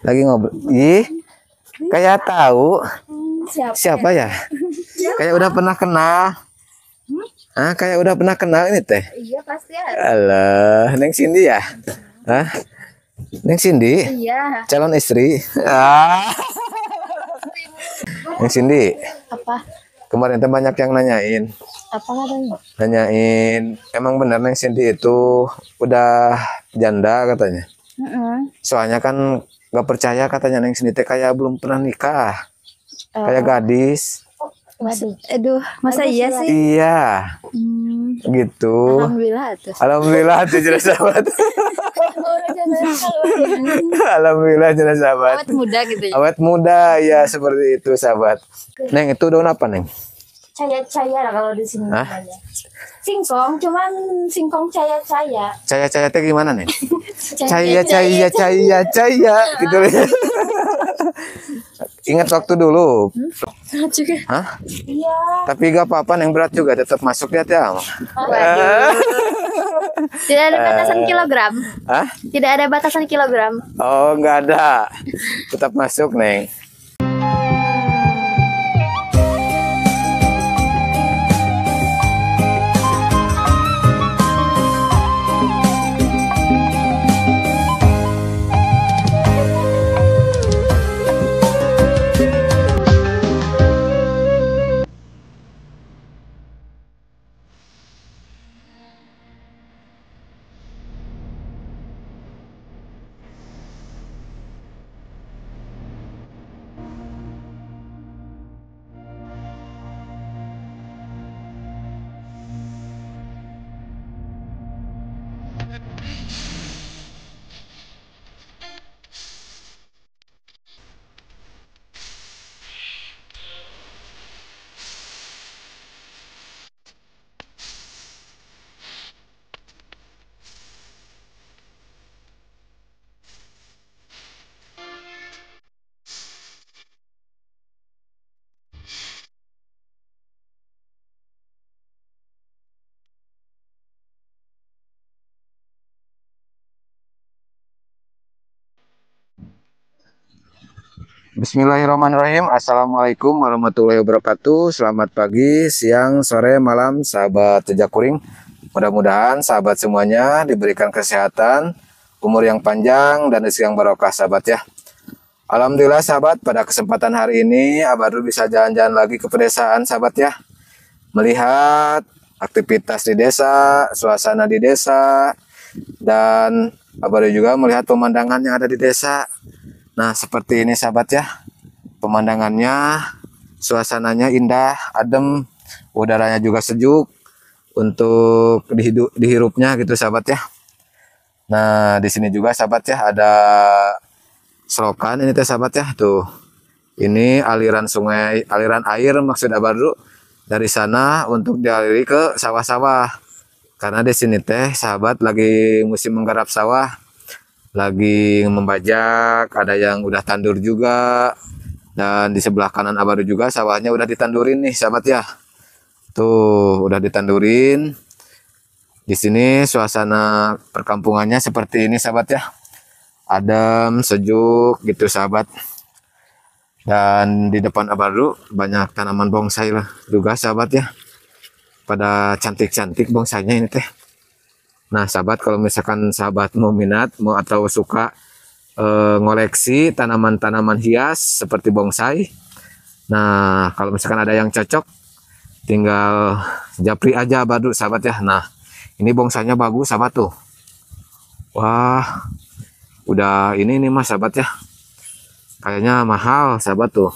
Lagi ngobrol. Ih, kayak tahu. Siapa ya? Kayak udah pernah kenal. Ah, kayak udah pernah kenal ini teh. Iya pasti ada. Alah, Neng Cindy ya? Hah? Neng Cindy? Iya. Calon istri. Ah. Neng Cindy, Apa? kemarin tuh banyak yang nanyain. Apa katanya? Nanyain, emang bener Neng Cindy itu udah janda katanya. Soalnya kan gak percaya katanya Neng Cindy teh kayak belum pernah nikah. Kayak gadis. Aduh, masa iya sih? Iya. Gitu. Alhamdulillah tuh. Alhamdulillah tuh jelas sahabat. Alhamdulillah jelas sahabat. Awet muda gitu ya? Awet muda ya seperti itu sahabat. Neng itu daun apa Neng? Caya-caya lah kalau di sini namanya. Singkong, cuman singkong caya-caya. Caya-caya teh gimana Neng? Caya gitu. Ingat waktu dulu. Berat juga. Hah? Iya. Tapi gak apa-apa Neng, berat juga tetap masuk ya teh. Tidak ada batasan kilogram. Hah? Tidak ada batasan kilogram. Oh, nggak ada. Tetap masuk Neng. Bismillahirrahmanirrahim. Assalamualaikum warahmatullahi wabarakatuh. Selamat pagi, siang, sore, malam, sahabat jejak kuring. Mudah-mudahan sahabat semuanya diberikan kesehatan, umur yang panjang, dan rezeki yang barokah sahabat ya. Alhamdulillah sahabat, pada kesempatan hari ini Abadu bisa jalan-jalan lagi ke pedesaan sahabat ya. Melihat aktivitas di desa, suasana di desa, dan Abadu juga melihat pemandangan yang ada di desa. Nah, seperti ini sahabat ya. Pemandangannya, suasananya indah, adem, udaranya juga sejuk untuk dihirupnya gitu sahabat ya. Nah, di sini juga sahabat ya ada selokan ini teh sahabat ya. Tuh. Ini aliran sungai, aliran air maksud Abadu dari sana untuk dialiri ke sawah-sawah. Karena di sini teh sahabat lagi musim menggarap sawah. Lagi membajak, ada yang udah tandur juga, dan di sebelah kanan Abadu juga sawahnya udah ditandurin nih sahabat ya. Tuh udah ditandurin. Di sini suasana perkampungannya seperti ini sahabat ya, adem, sejuk gitu sahabat. Dan di depan Abadu banyak tanaman bonsai lah juga sahabat ya, pada cantik-cantik bonsainya ini teh. Nah sahabat, kalau misalkan sahabat mau minat, mau atau suka ngoleksi tanaman-tanaman hias seperti bonsai. Nah kalau misalkan ada yang cocok, tinggal japri aja Abadu sahabat ya. Nah ini bonsainya bagus sahabat tuh. Wah, udah ini nih mas sahabat ya. Kayaknya mahal sahabat tuh.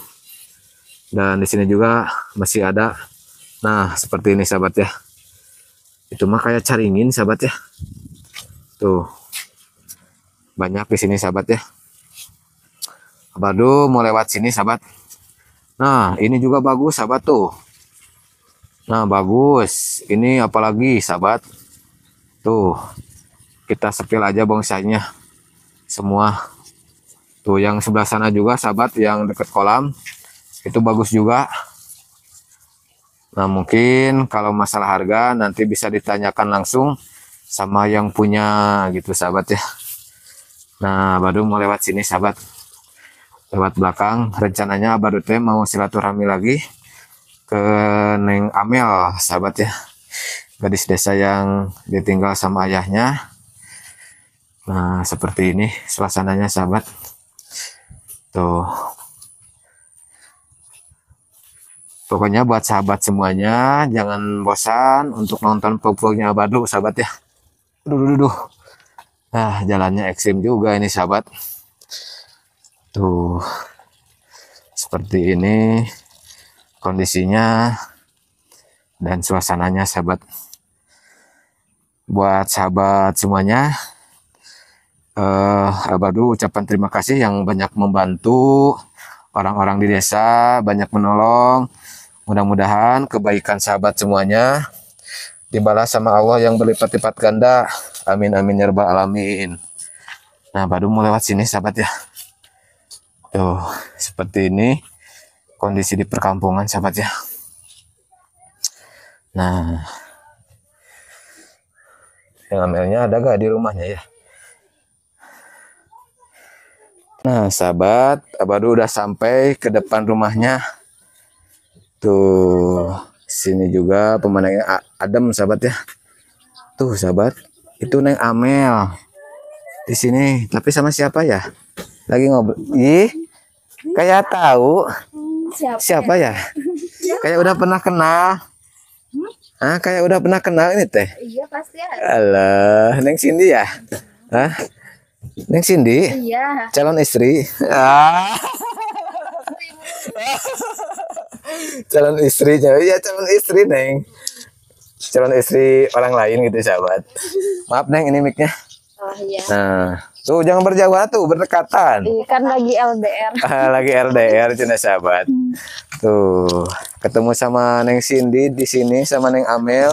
Dan di sini juga masih ada. Nah seperti ini sahabat ya. Itu mah kayak caringin sahabat ya. Tuh. Banyak di sini sahabat ya. Abadu mau lewat sini sahabat. Nah, ini juga bagus sahabat tuh. Nah, bagus. Ini apalagi sahabat. Tuh. Kita sepil aja bongsainya. Semua. Tuh yang sebelah sana juga sahabat yang dekat kolam. Itu bagus juga. Nah mungkin kalau masalah harga nanti bisa ditanyakan langsung sama yang punya gitu sahabat ya. Nah baru mau lewat sini sahabat. lewat belakang. Rencananya baru teh mau silaturahmi lagi ke Neng Amel, sahabat ya. Gadis desa yang ditinggal sama ayahnya. Nah, seperti ini suasananya, sahabat. Tuh. Pokoknya buat sahabat semuanya, jangan bosan untuk nonton vlog-vlognya Abadu, sahabat ya. Duh. Nah, jalannya ekstrim juga ini, sahabat. Tuh. Seperti ini kondisinya dan suasananya, sahabat. Buat sahabat semuanya, Abadu ucapan terima kasih yang banyak membantu orang-orang di desa, banyak menolong. Mudah-mudahan kebaikan sahabat semuanya dibalas sama Allah yang berlipat-lipat ganda. Amin amin ya rabbal alamin. Nah, baru mau lewat sini, sahabat ya. Tuh, seperti ini kondisi di perkampungan, sahabat ya. Nah, yang Amelnya ada gak di rumahnya ya? Nah, sahabat, Abadu udah sampai ke depan rumahnya. Tuh, sini juga pemandangannya adem, sahabat ya. Tuh, sahabat, itu Neng Amel di sini. Tapi sama siapa ya? Lagi ngobrol. Ih, kayak tahu. Siapa ya? Kayak udah pernah kenal. Kayak udah pernah kenal ini teh. Iya pasti ada. Alah, Neng Cindy ya? Hah? Neng Cindy? Iya. Calon istri? Calon istrinya, ya calon istri Neng. Calon istri orang lain gitu, sahabat. Maaf Neng, ini mic-nya. Oh iya. Nah, tuh jangan berjauhan tuh, berdekatan. Kan lagi LDR. Lagi LDR cina, sahabat. Tuh, ketemu sama Neng Cindy di sini sama Neng Amel.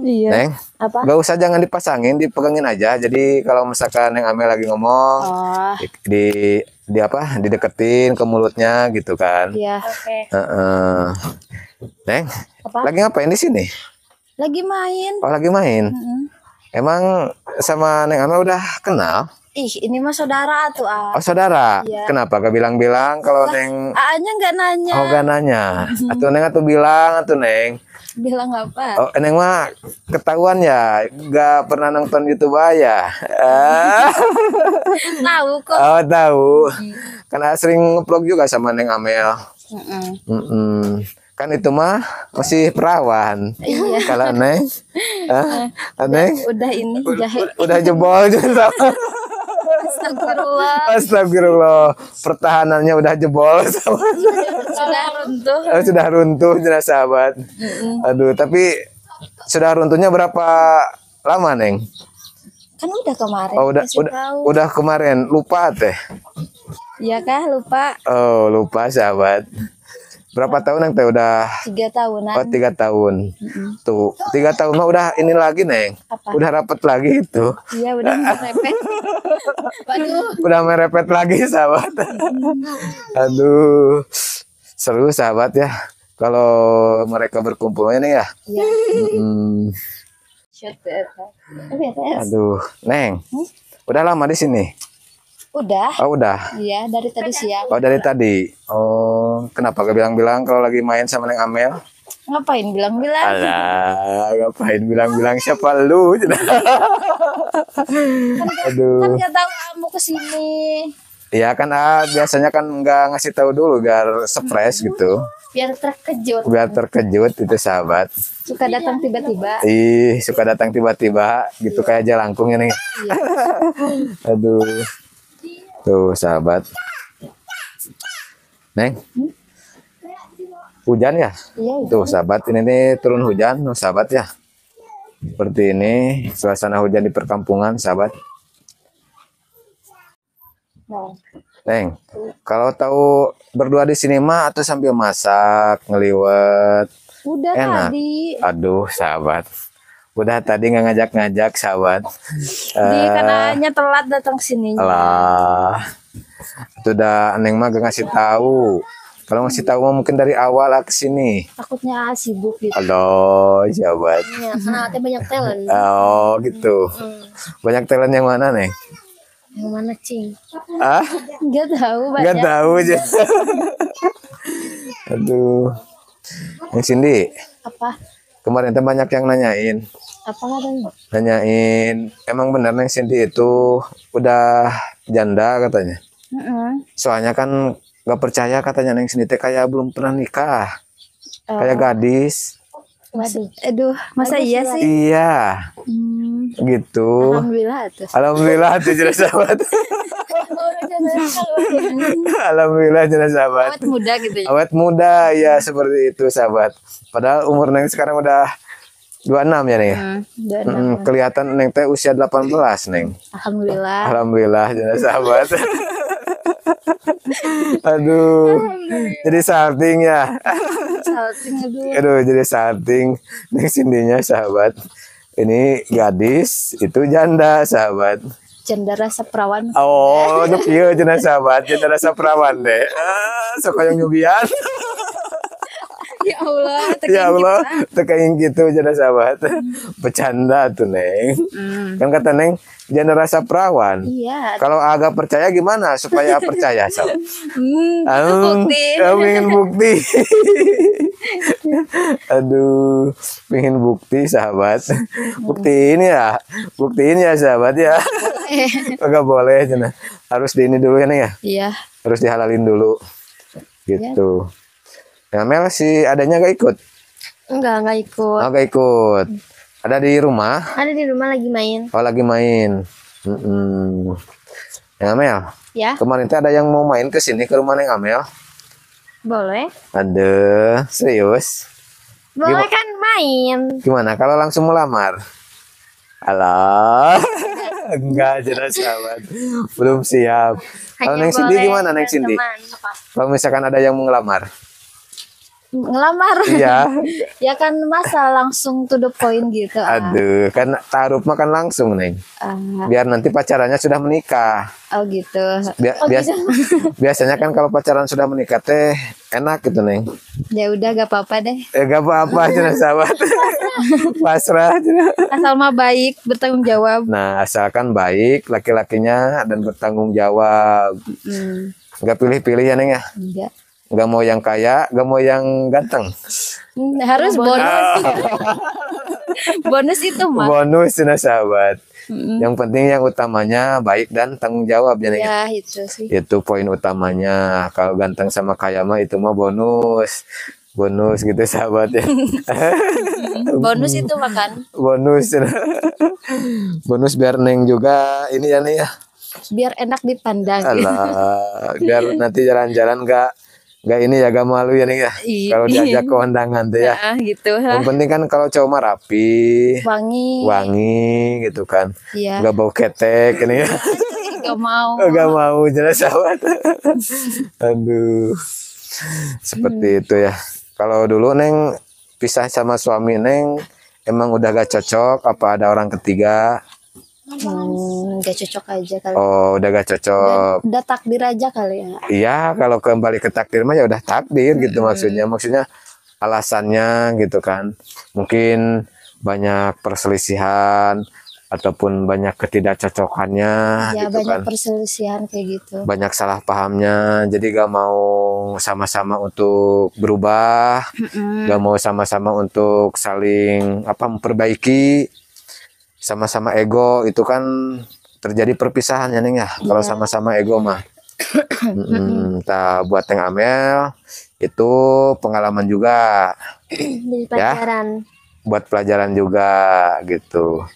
Iya. Neng, Apa? gak usah, jangan dipasangin, dipegangin aja. Jadi kalau misalkan Neng Amel lagi ngomong, Oh. di apa? Dideketin ke mulutnya gitu kan. Iya. Oke. Neng, Apa? lagi ngapain di sini? Lagi main. Oh, lagi main. Emang sama Neng Amel udah kenal? Ih, ini mah saudara tuh, Oh, saudara. Iya. Kenapa gak bilang-bilang kalau Neng? A-nya nggak nanya. Oh, gak nanya. Atau Neng atau bilang atau Neng? Bilang apa? Oh, Neng mah ketahuan ya, gak pernah nonton YouTube ya. Tahu kok. Oh, tahu. Karena sering vlog juga sama Neng Amel. Kan itu mah masih perawan. Iya. Kalau Neng, Neng Udah ini jahe. udah jebol juga. Astagfirullah. Astagfirullah, pertahanannya udah jebol, sahabat. Sudah runtuh. Sudah runtuh, jelas, sahabat. Aduh, tapi sudah runtuhnya berapa lama, Neng? Kan udah kemarin. Oh, dikasih tahu. udah kemarin, lupa teh. Iya kah, lupa. Oh, lupa, sahabat. Berapa tahun Neng teh udah? 3 tahunan. Oh, 3 tahun. Tuh, 3 tahun mah udah ini lagi, Neng. Apa? Udah rapet lagi itu. Iya, udah merepet. Waduh. Udah merepet lagi, sahabat. Aduh, seru, sahabat ya. Kalau mereka berkumpulnya nih ya. Iya. Shoot Aduh, Neng. Udah lama di sini? Udah. Oh, udah. Iya, dari tadi siang. Oh, dari tadi. Oh, kenapa gak bilang-bilang kalau lagi main sama Neng Amel? Ngapain bilang-bilang? Alah, ngapain bilang-bilang, siapa lu? Aduh. Kan nggak tahu kamu kesini. Iya kan, biasanya kan nggak ngasih tahu dulu biar surprise gitu. Biar terkejut. Biar terkejut itu, sahabat. Suka datang tiba-tiba. Ih, suka datang tiba-tiba gitu, kayak jalangkung ini. Iya. Aduh. Tuh, sahabat. Neng. Hujan ya? Iya. Tuh, sahabat, ini nih turun hujan, tuh, sahabat ya. Seperti ini suasana hujan di perkampungan, sahabat. Nah, Neng, kalau tahu berdua di sini mah atau sambil masak, ngeliwet. udah Enak. tadi. Aduh, sahabat. Udah tadi nggak ngajak-ngajak, sahabat. Di kanannya telat datang sini. Alah. Itu udah Neng mah gak ngasih tahu. Kalau ngasih tahu mah mungkin dari awal lah ke sini. Takutnya sibuk gitu. Halo, sahabat. Ya, karena ada banyak talent. Oh, gitu. Banyak talent yang mana, Neng? Yang mana Cing? Ah, Nggak tahu nggak banyak. tahu aja. Aduh, Neng Cindy, Apa? kemarin tuh banyak yang nanyain, Apa katanya? emang benar Neng Cindy itu udah janda katanya. Mm-mm. Soalnya kan nggak percaya katanya Neng Cindy teh kayak belum pernah nikah, kayak gadis. Aduh, masa iya sih? Iya, gitu. Alhamdulillah tuh. Alhamdulillah tuh jelas sahabat. Alhamdulillah jelas sahabat. Awet muda gitu ya. Awet muda ya seperti itu sahabat. Padahal umur Neng sekarang udah 26 ya Neng. Ya? Kelihatan Neng teh usia 18 Neng. Alhamdulillah. Alhamdulillah jelas sahabat. Aduh. Jadi salting ya. Salting aduh. Aduh jadi salting Neng Cindy-nya sahabat. Ini gadis, itu janda sahabat. Janda rasa perawan. Oh, nuk iya janda sahabat, janda rasa perawan deh. Ah, sok yang nyubian. Ya Allah, Ya Allah, tekain gitu janda sahabat. Bercanda tuh Neng. Kan kata Neng, janda rasa perawan. Iya. Kalau agak percaya gimana supaya percaya sob? Bukti. Pengen bukti. Aduh, pengen bukti sahabat. Buktiin ya sahabat ya. Enggak boleh cina. Harus di ini dulu ya Neng ya. Iya. Harus dihalalin dulu. Gitu. Nah, Mel si adanya gak ikut? Enggak ikut. Oh, gak ikut. Ada di rumah? Ada di rumah lagi main. Oh, lagi main. Neng Amel, Ya, kemarin tuh ada yang mau main ke sini ke rumah Neng Amel. boleh. Ada, serius. Boleh kan main. Gimana kalau langsung melamar? Alah, enggak jelas sahabat. Belum siap. Kalau Neng Cindy gimana Neng Cindy? Kalau misalkan ada yang mau ngelamar? Ngelamar. Iya. Ya kan masa langsung to the point gitu. Aduh, kan taruh makan langsung Neng. Biar nanti pacarannya sudah menikah. Oh gitu. Biasanya kan kalau pacaran sudah menikah teh enak gitu Neng. Ya udah gak apa-apa deh. Gak apa-apa jelas sahabat. Pasrah. Asal mah baik, bertanggung jawab. Nah, asalkan baik laki-lakinya dan bertanggung jawab. Gak pilih-pilih ya Neng ya. Enggak. Gak mau yang kaya, gak mau yang ganteng. Harus bonus. Bonus itu mah. Bonus jelas sahabat. Yang penting yang utamanya baik dan tanggung jawab ya Neng. Ya itu sih. Itu poin utamanya. Kalau ganteng sama kaya mah itu mah bonus. Bonus gitu sahabat ya. Bonus itu makan. Bonus. Bonus biar Neng juga ini ya Neng ya. Biar enak dipandang. Alah, biar nanti jalan-jalan gak ini ya gak malu ya Neng ya. Kalau diajak ke undangan tuh ya. Nah, gitu. Yang penting kan kalau cowok mah rapi, wangi gitu kan. Iya. Gak bau ketek ini ya. Gak mau. Gak mau jelas sahabat. Aduh. Seperti itu ya. Kalau dulu Neng pisah sama suami Neng emang udah gak cocok apa ada orang ketiga? Gak cocok aja kali. Oh, udah gak cocok. Udah takdir aja kali ya. Iya, kalau kembali ke takdir mah ya udah takdir gitu maksudnya. Maksudnya alasannya gitu kan. Mungkin banyak perselisihan ataupun banyak ketidakcocokannya Ya gitu banyak kan. perselisihan kayak gitu. Banyak salah pahamnya. Jadi gak mau sama-sama untuk berubah, gak mau sama-sama untuk saling memperbaiki. Sama-sama ego itu kan terjadi perpisahan ya Neng ya. Kalau sama-sama ego mah. Buat Neng Amel itu pengalaman juga. Jadi pelajaran. Buat pelajaran juga gitu.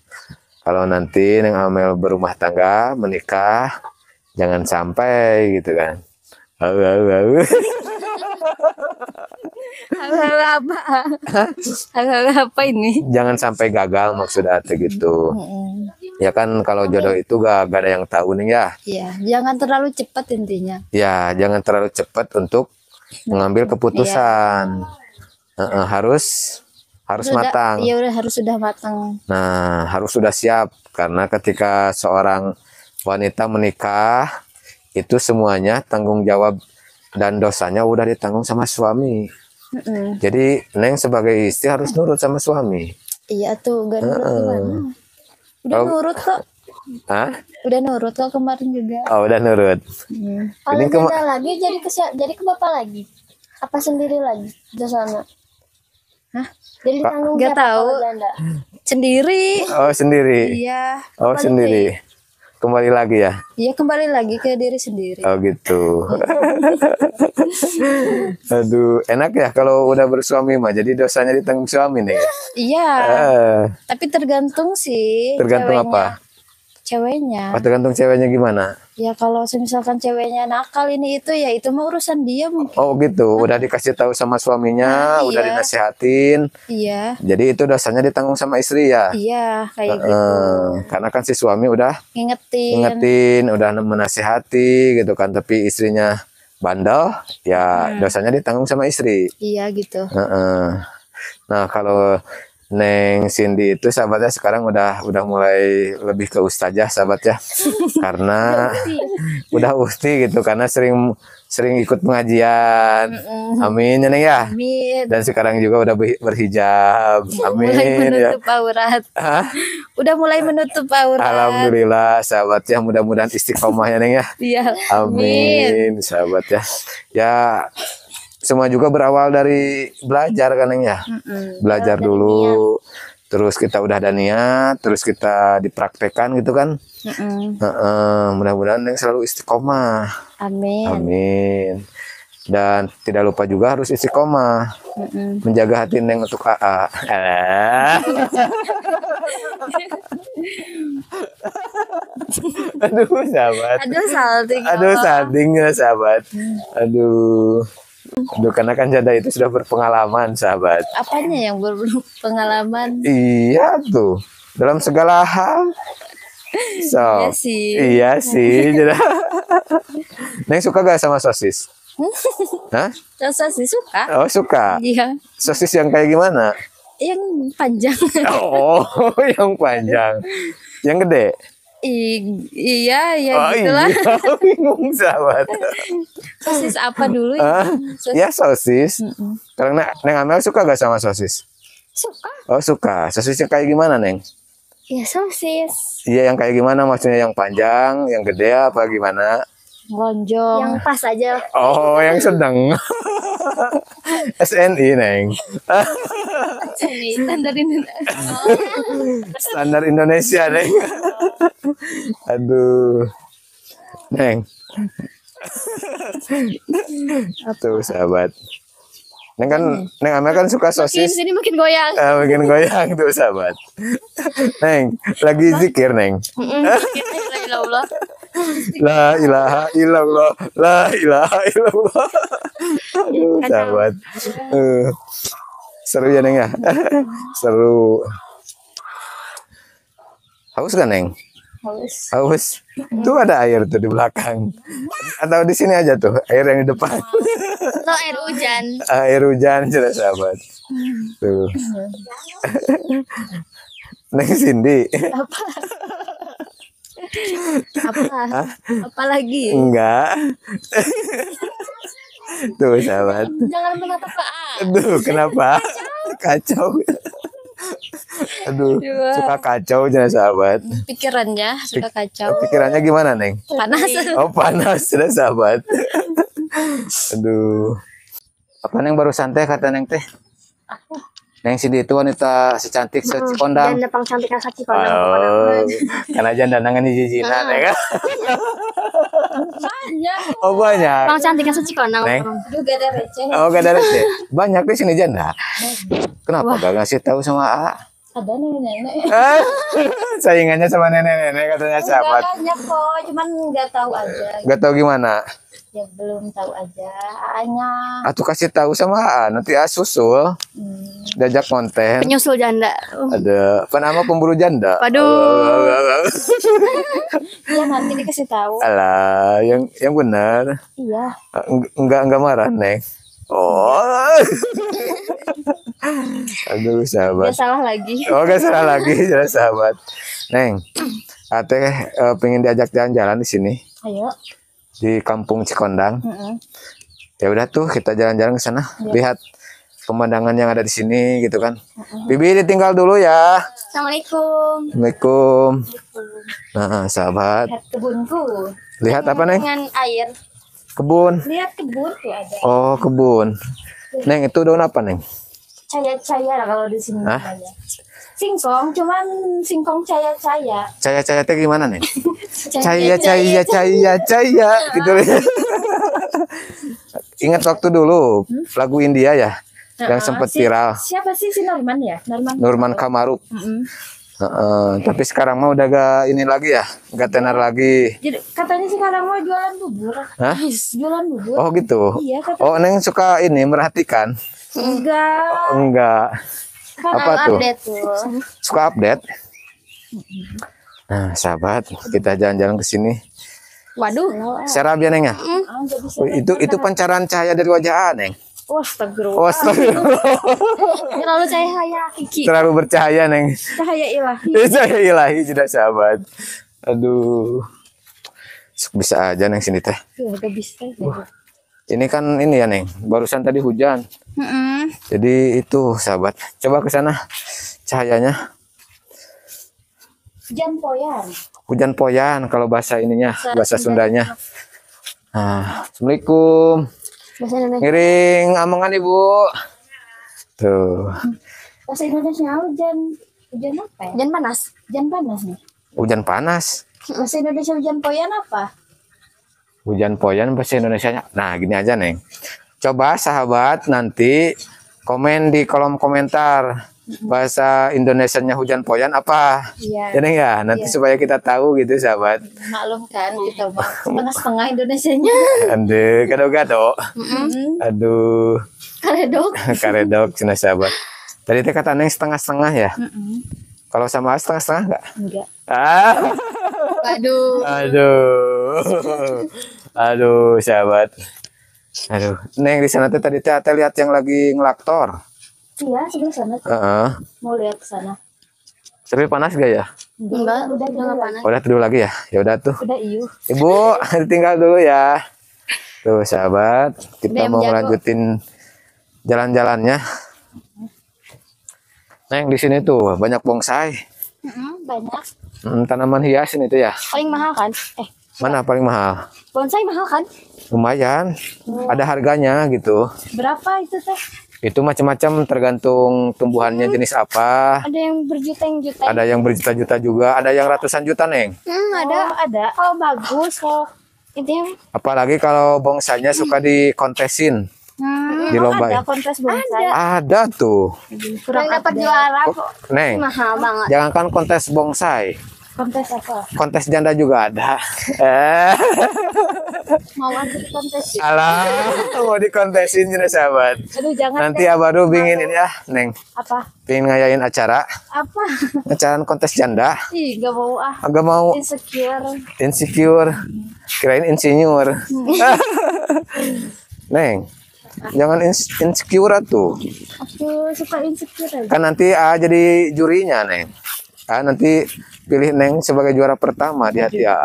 Kalau nanti Neng Amel berumah tangga, menikah, jangan sampai gitu kan. Hal-hal apa? Hal-hal apa ini? Jangan sampai gagal maksudnya gitu. Ya kan kalau jodoh itu gak ada yang tahu nih ya. Iya, jangan terlalu cepat intinya. Ya, jangan terlalu cepat untuk mengambil keputusan. Harus matang. Iya udah harus sudah matang. Nah, harus sudah siap karena ketika seorang wanita menikah itu semuanya tanggung jawab dan dosanya udah ditanggung sama suami. Jadi Neng sebagai istri harus nurut sama suami. Iya tuh, gak nurut gimana? Udah nurut kok. Hah? Udah nurut kok kemarin juga. Oh, udah nurut. Kalau Ini janda lagi jadi ke bapak lagi. Apa sendiri lagi di sana? Hah? Jadi ditanggung Nggak siapa tahu. kalau janda? Sendiri. Oh, sendiri. Iya. Oh, sendiri. Kembali lagi ya. Iya, kembali lagi ke diri sendiri. Oh, gitu. Aduh, enak ya kalau udah bersuami mah. Jadi dosanya ditanggung suami nih. Iya. Eh, Tapi tergantung sih. tergantung ceweknya. apa? Ceweknya. Oh, tergantung ceweknya gimana? Ya kalau misalkan ceweknya nakal ini itu ya itu mah urusan dia mungkin. Oh, gitu. Udah dikasih tahu sama suaminya, Nah, udah iya. dinasihatin. Iya. Jadi itu dosanya ditanggung sama istri ya. Iya, kayak gitu. Karena kan si suami udah Ngingetin. ingetin, udah menasihati gitu kan, tapi istrinya bandel, ya dosanya ditanggung sama istri. Iya gitu. Heeh. Nah, kalau Neng Cindy itu sahabatnya sekarang udah mulai lebih ke ustazah sahabat ya. Karena udah ukti gitu, karena sering ikut pengajian. Amin ya Neng ya. Amin. Dan sekarang juga udah berhijab. Mulai Amin ya. menutup aurat. Hah? Udah mulai menutup aurat. Alhamdulillah sahabat ya, mudah-mudahan istiqomah ya Neng ya. Iya. Amin sahabat ya. Ya semua juga berawal dari belajar kan Neng ya. Belajar dulu, terus kita udah ada niat, terus kita dipraktekkan gitu kan. Mudah-mudahan Neng selalu istiqomah. Amin. Amin. Dan tidak lupa juga harus istiqomah. Menjaga hati Neng untuk AA. Aduh sahabat. Aduh salting. Aduh saltingnya sahabat. Aduh. Aduh, karena kan janda itu sudah berpengalaman sahabat. Apanya yang berpengalaman? Iya tuh. Dalam segala hal. So, Iya sih. Iya sih. Neng suka gak sama sosis? Hah? Rasa sih suka. Oh suka. Iya. Sosis yang kayak gimana? Yang panjang. Oh, yang panjang. Yang gede. Iya, ya Oh gitulah. iya, bingung sahabat. Sosis apa dulu Ah, ya? ya sosis. Karena Neng Amel suka gak sama sosis? Suka. Oh suka. Sosis yang kayak gimana Neng? Ya sosis. Iya yang kayak gimana? Maksudnya yang panjang, yang gede apa gimana? Lonjong. Yang pas aja. Oh yang sedang. SNI Neng. Ini standarin. Standar Indonesia Neng. Aduh. Neng. Tuh sahabat. Neng kan, Neng Amel kan suka Makin sosis. sini makin goyang. Bikin goyang tuh sahabat. Neng, lagi zikir Neng. Ya Allah. La ilaha illallah, la ilaha illallah. Aduh, sahabat. Seru ya Neng ya. Seru. Haus kan Neng? Haus. Haus. Tuh ada air tuh di belakang. Atau di sini aja tuh, air yang di depan. Atau air hujan. Air hujan sudah sahabat. Tuh. Neng Cindy. Apa? Apa lagi? Enggak. Tuh sahabat. Jangan menatap ke A. Aduh, kenapa? Kacau. Aduh, suka kacau jangan sahabat. Pikirannya suka kacau. Pikirannya gimana, Neng? Panas. Oh, panas sudah sahabat. Aduh. Apa Neng baru santai kata Neng teh? Neng Cindy itu wanita secantik secikondang. Janda pang cantik yang saci kondang. Oh, karena janda nangan jijinan ya kan? Banyak. Oh banyak. Pang cantik yang saci kondang. Neng. Juga ada receh. Oh gak ada receh. Banyak di sini janda. Kenapa gak ngasih tahu sama A? Ada nenek-nenek. Saingannya sama nenek-nenek katanya sahabat. Banyak kok, cuman nggak tahu aja. Gak tahu gimana. Ya belum tahu aja. Hanya Atuh kasih tahu sama A. Nanti A susul. Diajak konten. penyusul janda. Ada apa nama pemburu janda? Waduh. Ya nanti dikasih tahu. Alah, yang benar. Iya. Enggak marah, Neng. Oh. Aduh, sahabat. Ya salah lagi. Oh, gak salah lagi, jelas sahabat. Neng, Ate pengen diajak jalan-jalan di sini Ayo. di Kampung Cikondang. Ya udah tuh kita jalan-jalan ke sana. Ya. Lihat pemandangan yang ada di sini gitu kan. Bibi ditinggal dulu ya. Assalamualaikum. Assalamualaikum. Nah, sahabat, Lihat kebunku. lihat apa Neng? Dengan air. Kebun. Lihat kebun tuh ada. Oh, kebun. Neng, itu daun apa Neng? Caya-caya lah kalau di sini Hah? namanya. Singkong, cuman singkong caya-caya. Caya-caya teh gimana Neng? Caya gitu. Ingat waktu dulu lagu India ya yang sempat viral, Siapa sih si Norman ya? Nurman Kamaruk. Tapi sekarang mah udah gak ini lagi ya, gak tenar lagi. Jadi katanya sekarang mau jualan bubur. Hah? Jualan bubur. Oh gitu. Iya, kata Oh, Neng suka ini merhatikan? enggak. Enggak. Kan Apa tuh? update tuh. Suka update. Nah, sahabat, kita jalan-jalan ke sini. Waduh. Serap ya Neng ya? Oh, itu pancaran cahaya dari wajah Neng. Astagfirullah. Oh, astagfirullah. Terlalu cahaya Kiki. Terlalu bercahaya Neng. Cahaya ilahi. Cahaya ilahi sudah sahabat. Aduh. Bisa aja Neng sini teh. Ya, udah bisa. Ini kan ini ya Neng, barusan tadi hujan. Jadi itu sahabat. Coba ke sana cahayanya. Hujan poyan. Hujan poyan kalau bahasa ininya, bahasa Sundanya. Nah, Assalamualaikum. Bahasa Indonesia. Ngiring amangan Ibu. Tuh, Bahasa Indonesia hujan. Hujan apa ya? Hujan panas. Hujan panas nih. hujan panas. Bahasa Indonesia hujan poyan apa? Hujan poyan bahasa Indonesianya. Nah, gini aja Neng. Coba sahabat nanti komen di kolom komentar bahasa Indonesianya hujan poyan apa. Iya. Ya Neng ya, nanti supaya kita tahu gitu sahabat. Maklum kan kita mah setengah-setengah Indonesianya. Ande gado-gado. Aduh, Karedok. karedok cina sahabat. Tadi teh kata Neng setengah-setengah ya. Kalau sama setengah-setengah enggak? Enggak. Ah. Waduh. Aduh, sahabat. Aduh, Neng di sana teh tadi teh Ate lihat yang lagi ngelaktor. Iya, sebelah sana. Heeh. Mau lihat ke sana. Tapi panas gak ya? Enggak, udah enggak panas. Udah tidur lagi ya? Ya udah tuh. Udah iuh. Ibu, tinggal dulu ya. Tuh, sahabat, kita Udah mau jago. melanjutin jalan-jalannya. Neng di sini tuh banyak bonsai. Banyak. Tanaman hias ini tuh ya. Paling mahal kan? Mana paling mahal? Bonsai mahal kan? Lumayan. Ada harganya gitu. Berapa itu teh? Itu macam-macam tergantung tumbuhannya jenis apa. Ada yang berjuta-juta. Ada yang berjuta-juta juga, ada yang ratusan juta, Neng. Ada. Kalau bagus, kalau intinya Apalagi kalau bongsainya suka dikontesin, dilombain. ada kontes bonsai. Ada tuh. Kurang dapat juara Oh, kok. Neng, Mahal banget. jangankan kontes bonsai, Kontes apa? kontes janda juga ada. Mau aja kontes. Alah, mau dikontesin jenis sahabat. Aduh, jangan. Nanti Abadu pingin ini ya, Neng. Apa? Pingin ngayain acara, Apa? acara kontes janda. Ih, gak mau ah. Agak mau Insecure. insecure, kirain insinyur. Neng, jangan insecure tuh. Aku suka insecure aja. Kan nanti jadi jurinya, Neng. Nanti pilih Neng sebagai juara pertama di hati A.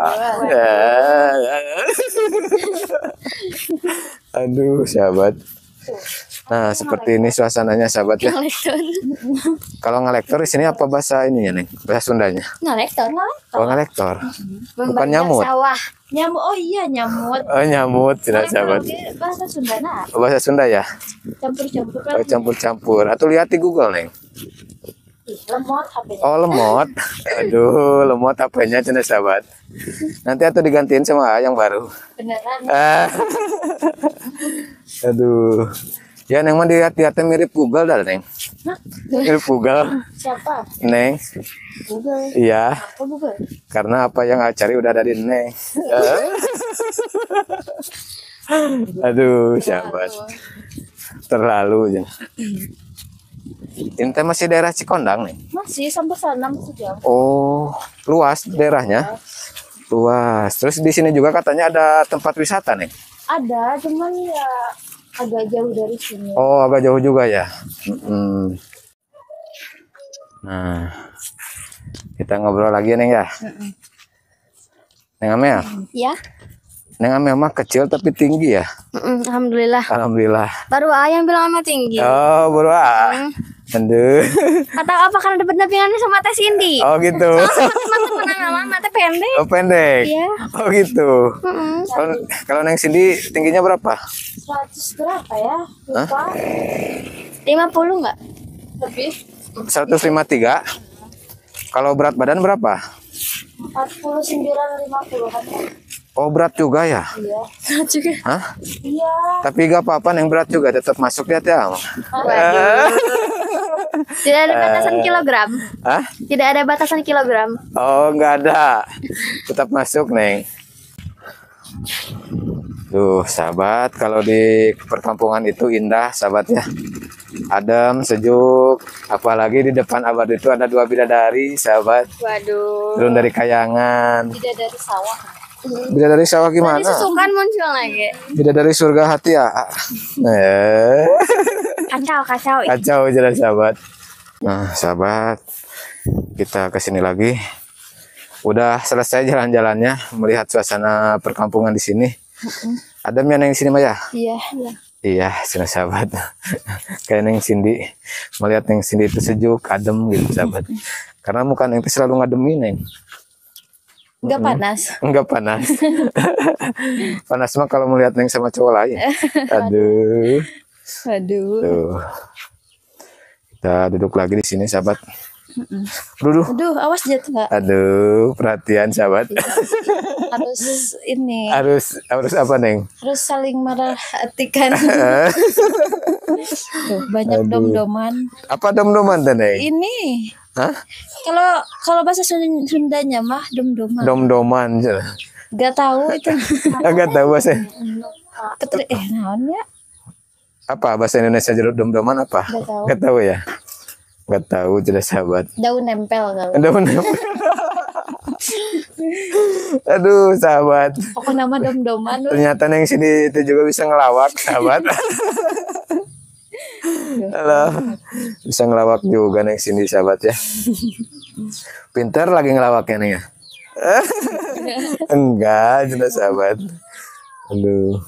Aduh, sahabat. Nah, seperti ini suasananya, sahabat ya. Ngelektor. Kalau ngelektor di sini apa bahasa ini ya, Neng? Bahasa Sundanya. Ngelektor. Oh, ngelektor. Bukan Membajak nyamut. Sawah. Nyamut. Oh iya, nyamut. Oh, nyamut, tidak sahabat. Bahasa Sundana. Oh, bahasa Sunda ya? Campur-campur kan. Oh, campur-campur. Atau lihat di Google, Neng. Lemot HP-nya. Oh, lemot. Aduh, lemot HP-nya cina sahabat. Nanti atau digantiin sama yang baru. Beneran. Ah. Aduh. Ya, Neng mah dilihat-lihatnya mirip Google dah, Neng. Mirip Google, Siapa? Neng. Google. Iya, Apa Google? karena apa yang cari udah ada di Neng. Aduh, sahabat. Terlalu ya. Ini teh masih daerah Cikondang, Neng. Masih sampai sana masih jauh. Oh, luas daerahnya. Luas. Terus di sini juga katanya ada tempat wisata, Neng. Ada, cuman ya agak jauh dari sini. Oh, agak jauh juga ya. Nah, kita ngobrol lagi ya, Neng ya. Neng Amel, Ya. Neng Amel mah kecil tapi tinggi ya. Alhamdulillah. Alhamdulillah. Baru ayam bilang sama tinggi. Oh, bro. Aduh. Atau apa karena ada pendampingannya sama Teh Cindy? Oh gitu. Teman-teman sama mata pendek. Oh pendek. Iya. Oh gitu. Kalau Neng Cindy tingginya berapa? 100 berapa ya? Lupa. 50 enggak? Lebih. 153. Kalau berat badan berapa? 49,50 kan? Oh berat juga ya? Iya. Juga. Hah? Iya. Tapi gak apa-apa yang berat juga tetap masuk ya Teh. Tidak ada batasan kilogram. Hah? Tidak ada batasan kilogram. Oh nggak ada. Tetap masuk Neng. Tuh sahabat, kalau di perkampungan itu indah sahabat ya. Adem, sejuk. Apalagi di depan Abad itu ada 2 bidadari sahabat. Waduh. Turun dari kayangan. Tidak dari sawah. Bidadari sawah gimana? Tadi susukan muncul lagi. Bidadari surga hati ya. Kacau. Kacau jelas sahabat. Nah sahabat, kita kesini lagi. Udah selesai jalan-jalannya, melihat suasana perkampungan di sini. Adem ya Neng sini Maya? Iya. Iya, sini sahabat. Kayak Neng Cindy, melihat Neng Cindy itu sejuk, adem gitu sahabat. Karena muka Neng itu selalu ngademin Neng. Enggak panas. Enggak panas. Panas mah kalau melihat Neng sama cowok lain. Aduh. Aduh. Tuh. Kita duduk lagi di sini sahabat. Duduk. Aduh, awas jatuh Kak. Aduh, perhatian sahabat. Harus ini. harus apa Neng? Harus saling merhatikan. Tuh, banyak Aduh. dom-doman. Apa dom-doman teh Neng? Ini. Hah? Kalau bahasa Sundanya mah dom-doman. Dom-doman. Gak tahu itu. Agak tahu bahasa. Naon ya? Apa bahasa Indonesia jeruk dom-doman apa? Gak tahu. Gak tahu ya? Gak tahu jelas sahabat. Daun nempel kalau. Daun. Aduh sahabat. Pokoknya nama dom-doman. Ternyata yang sini itu juga bisa ngelawak sahabat. Halo. Bisa ngelawak juga yang sini sahabat ya. Pintar lagi ngelawaknya nih ya. Enggak jelas sahabat. Aduh.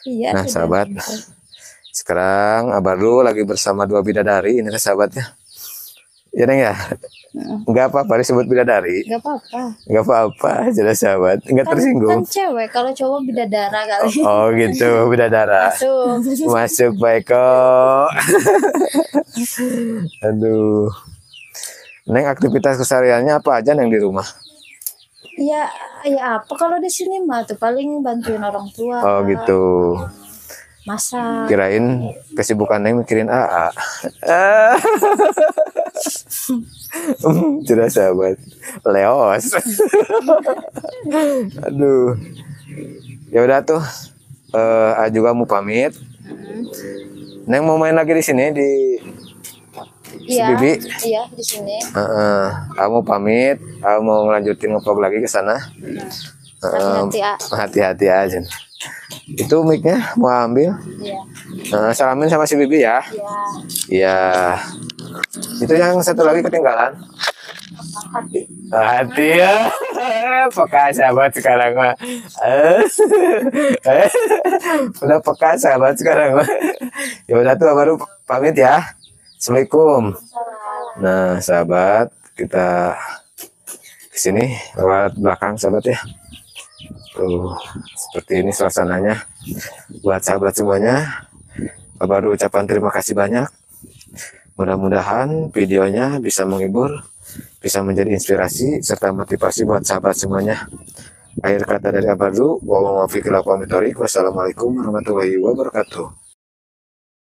Iya. Nah sahabat. Sekarang Abadu lagi bersama 2 bidadari ini sahabat ya. Ya Neng ya. Enggak apa-apa disebut bidadari. Gak apa-apa. Enggak apa-apa jelas sahabat. Enggak tersinggung. Kan cewek, kalau cowok bidadara kali. Oh gitu bidadara. Masuk baik kok. Aduh. Neng aktivitas kesehariannya apa aja Neng di rumah? Ya apa kalau di sini mah tuh paling bantuin orang tua. Oh gitu. Masak. Kirain kesibukan Neng mikirin AA. Tidak sahabat. Leos. Aduh. Ya udah tuh. juga mau pamit. Neng mau main lagi di sini di Iya. Bibi. Iya di sini. Kamu pamit. Kamu mau ngelanjutin ngevlog lagi ke sana. Hati-hati aja. Itu mic-nya mau ambil. Iya. Salamin sama si Bibi ya. Iya. Iya. Itu yang satu lagi ketinggalan. Hati ya. Peka sahabat sekarang mah. Udah peka sahabat sekarang mah. Ya udah tuh baru pamit ya. Assalamualaikum. Nah sahabat, kita kesini lewat belakang sahabat ya. Tuh, seperti ini suasananya. Buat sahabat semuanya, baru ucapan terima kasih banyak. Mudah-mudahan videonya bisa menghibur, bisa menjadi inspirasi serta motivasi buat sahabat semuanya. Akhir kata dari Abadu, wassalamualaikum warahmatullahi wabarakatuh.